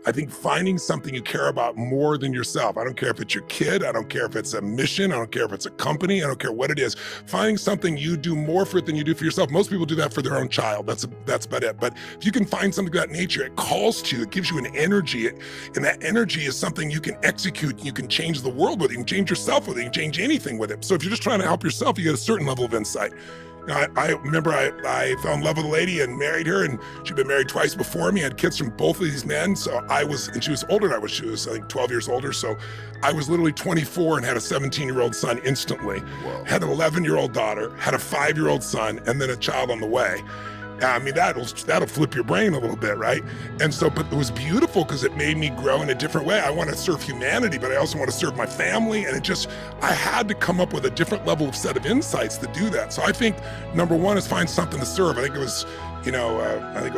I think finding something you care about more than yourself. I don't care if it's your kid. I don't care if it's a mission. I don't care if it's a company. I don't care what it is. Finding something you do more for it than you do for yourself. Most people do that for their own child. That's about it. But if you can find something of that nature, it calls to you. It gives you an energy. And that energy is something you can execute. You can change the world with it. You can change yourself with it. You can change anything with it. So if you're just trying to help yourself, you get a certain level of insight. I remember I fell in love with a lady and married her, and she'd been married twice before me, had kids from both of these men. So and she was older than I was. She was, I think, 12 years older. So I was literally 24 and had a 17-year-old son instantly. Whoa. Had an 11-year-old daughter, had a 5-year-old son, and then a child on the way. I mean, that'll flip your brain a little bit, right? And so, but it was beautiful because it made me grow in a different way. I want to serve humanity, but I also want to serve my family. And I had to come up with a different level of set of insights to do that. So I think number one is find something to serve. I think it was,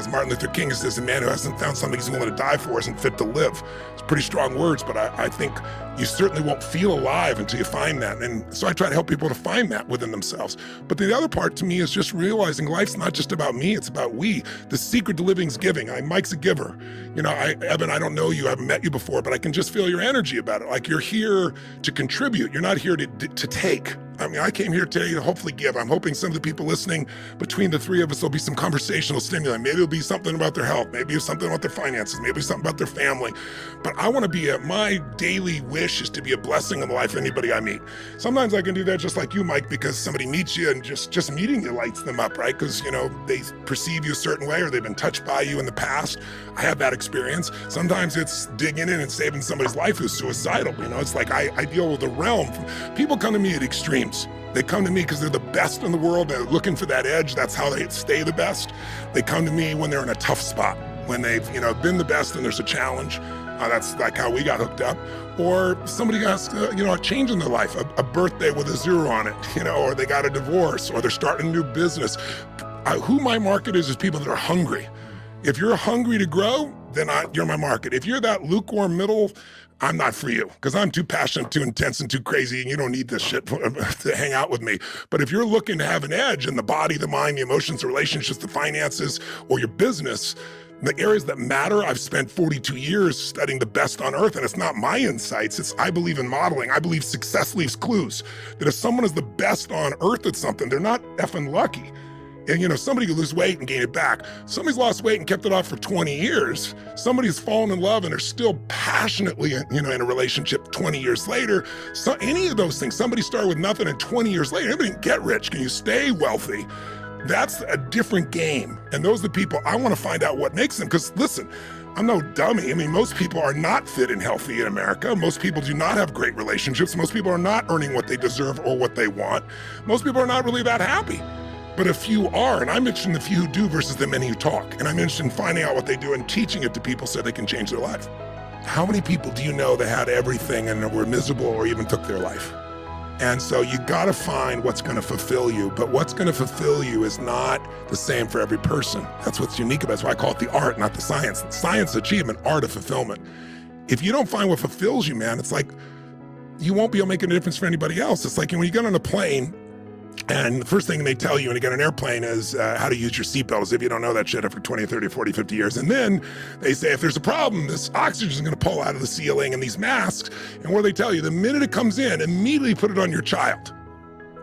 Martin Luther King who says, the man who hasn't found something he's willing to die for isn't fit to live. It's pretty strong words, but I think you certainly won't feel alive until you find that. And so I try to help people to find that within themselves. But the other part to me is just realizing life's not just about me, it's about we. The secret to living is giving. Mike's a giver. Evan, I don't know you, I haven't met you before, but I can just feel your energy about it. Like you're here to contribute. You're not here to take. I mean, I came here today to hopefully give. I'm hoping some of the people listening, between the three of us, there'll be some conversational stimuli. Maybe it'll be something about their health. Maybe it's something about their finances. Maybe something about their family. But I want to my daily wish is to be a blessing in the life of anybody I meet. Sometimes I can do that just like you, Mike, because somebody meets you and just meeting you lights them up, right? Because, they perceive you a certain way or they've been touched by you in the past. I have that experience. Sometimes it's digging in and saving somebody's life who's suicidal. It's like I deal with the realm. People come to me at extremes. They come to me because they're the best in the world. They're looking for that edge. That's how they stay the best. They come to me when they're in a tough spot, when they've been the best and there's a challenge. That's like how we got hooked up. Or somebody has a change in their life, a birthday with a 0 on it, or they got a divorce, or they're starting a new business. Who my market is people that are hungry. If you're hungry to grow, then you're my market. If you're that lukewarm middle, I'm not for you because I'm too passionate, too intense, and too crazy, and you don't need this shit to hang out with me. But if you're looking to have an edge in the body, the mind, the emotions, the relationships, the finances, or your business, the areas that matter, I've spent 42 years studying the best on earth, and it's not my insights. I believe in modeling. I believe success leaves clues. That if someone is the best on earth at something, they're not effing lucky. And somebody could lose weight and gain it back. Somebody's lost weight and kept it off for 20 years. Somebody's fallen in love and are still passionately, in a relationship 20 years later. So any of those things, somebody started with nothing and 20 years later, everybody can get rich. Can you stay wealthy? That's a different game. And those are the people I want to find out what makes them. Because listen, I'm no dummy. I mean, most people are not fit and healthy in America. Most people do not have great relationships. Most people are not earning what they deserve or what they want. Most people are not really that happy. But a few are, and I'm interested in the few who do versus the many who talk. And I'm interested in finding out what they do and teaching it to people so they can change their life. How many people do you know that had everything and were miserable or even took their life? And so you gotta find what's gonna fulfill you, but what's gonna fulfill you is not the same for every person. That's what's unique about it. That's why I call it the art, not the science. Science, achievement, art of fulfillment. If you don't find what fulfills you, man, it's like you won't be able to make a difference for anybody else. It's like when you get on a plane, and the first thing they tell you when you get on an airplane is how to use your seatbelt, as if you don't know that shit after 20, 30, 40, 50 years. And then they say, if there's a problem, this oxygen is going to pull out of the ceiling and these masks. And what do they tell you? The minute it comes in, immediately put it on your child.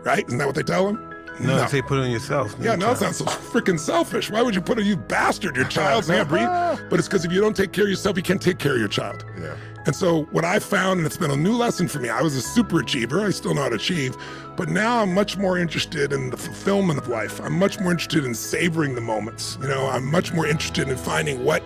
Right? Isn't that what they tell them? No, they say put it on yourself. Yeah, no, that sounds so freaking selfish. Why would you put it, you bastard? Your child's can't breathe. But it's because if you don't take care of yourself, you can't take care of your child. Yeah. And so what I found, and it's been a new lesson for me, I was a super achiever, I still know how to achieve, but now I'm much more interested in the fulfillment of life. I'm much more interested in savoring the moments. I'm much more interested in finding what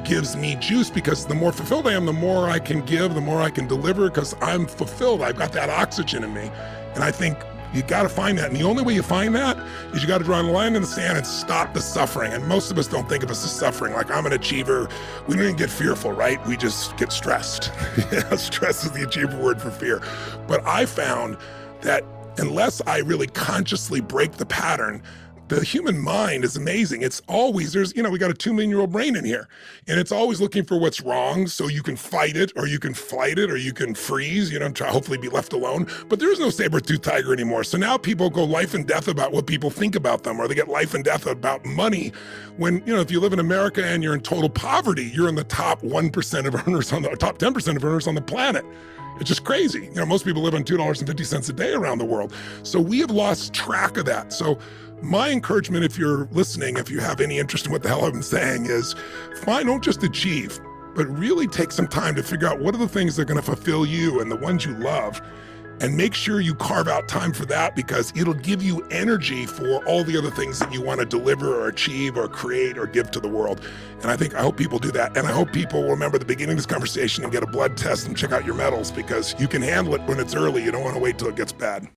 gives me juice, because the more fulfilled I am, the more I can give, the more I can deliver, because I'm fulfilled. I've got that oxygen in me. And I think you got to find that. And the only way you find that is you got to draw a line in the sand and stop the suffering. And most of us don't think of us as suffering. Like, I'm an achiever. We don't even get fearful, right? We just get stressed. Stress is the achiever word for fear. But I found that unless I really consciously break the pattern, the human mind is amazing. It's always, we got a 2 million-year-old brain in here, and it's always looking for what's wrong so you can fight it, or you can flight it, or you can freeze, try hopefully be left alone. But there is no saber-toothed tiger anymore. So now people go life and death about what people think about them, or they get life and death about money. When, if you live in America and you're in total poverty, you're in the top 1% of earners on the top 10% of earners on the planet. It's just crazy. Most people live on $2.50 a day around the world. So we have lost track of that. So my encouragement, if you're listening, if you have any interest in what the hell I've been saying, is don't just achieve, but really take some time to figure out what are the things that are going to fulfill you and the ones you love. And make sure you carve out time for that, because it'll give you energy for all the other things that you want to deliver or achieve or create or give to the world. And I hope people do that. And I hope people will remember the beginning of this conversation and get a blood test and check out your metals, because you can handle it when it's early. You don't want to wait till it gets bad.